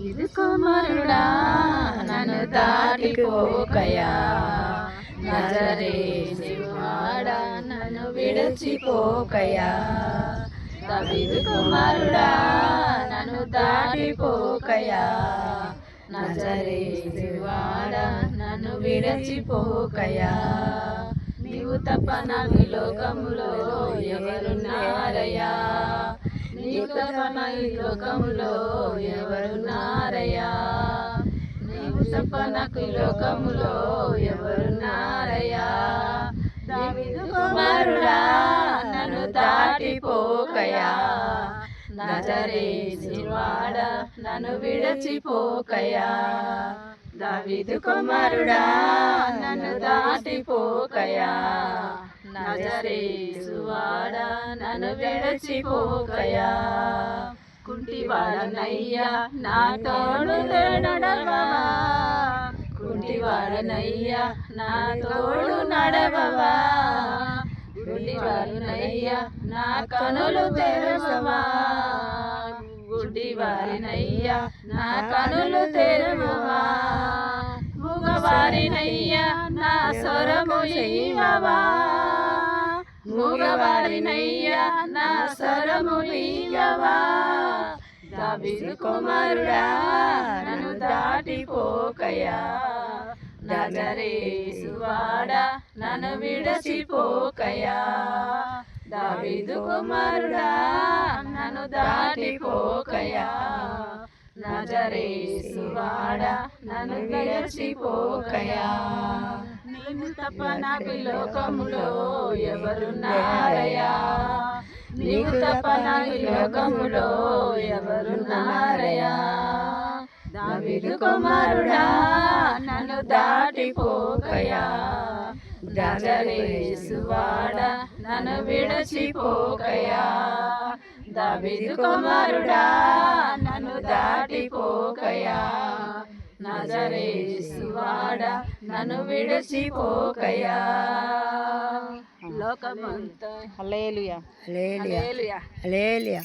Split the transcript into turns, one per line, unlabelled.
ఇది కుమారుడా నన్ను దాటిపోకయా, నజరేయువాడా నన్ను విడిచిపోకయా. దావీదు కుమారుడా నన్ను దాటిపోకయా, నజరేయువాడా నన్ను విడిచిపోకయా. నీవు తప్ప నాకు ఈ లోకములో ఎవరున్నారయ్యా, నీవు తప్ప నా ఈ లోకములో ఎవరున్నారయ్యా, నీవు తప్ప నాకు ఈ లోకములో ఎవరున్నారయ్యా. దావీదు కుమారుడా నన్ను దాటిపోకయా, నజరేయువాడా నన్ను విడిచిపోకయా. దావీదు కుమారుడా నన్ను దాటిపోకయా, నజరేయువాడా నన్ను విడిచిపోకయా. కుంటివాడనయ్యా నా తోడు నడవవా, కుంటివాడనయ్యా నా తోడు నడవవా, గుడ్డివారినయ్యా నా కనులు తెరవవా, గుడ్డివారినయ్యా నా కనులు తెరవవా, మూగవారినయ్యా నా స్వరము ఇవ్వవా, మూగవారినయ్యా నా స్వరము ఇవ్వవా. దావీదు కుమారుడా నన్ను దాటిపోకయా, నజరేయువాడా నన్ను విడిచిపోకయా. దావీదు కుమారుడా నన్ను దాటిపోకయా, నజరేయువాడా నన్ను విడిచిపోకయా. నీవు తప్ప నాకు ఈ లోకములో ఎవరున్నారయ్యా, నీవు తప్ప నాకు ఈ లోకములో ఎవరున్నారయ్యా. దావీదు కుమారుడా నన్ను దాటిపోకయా, నజరేయువాడా నన్ను విడిచిపోకయా. దావీదు కుమారుడా నన్ను దాటిపోకయా, నజరేయువాడా నన్ను విడిచిపోకయా. లోకమంతా
హల్లెలూయా
హల్లెలూయా
హల్లెలూయా.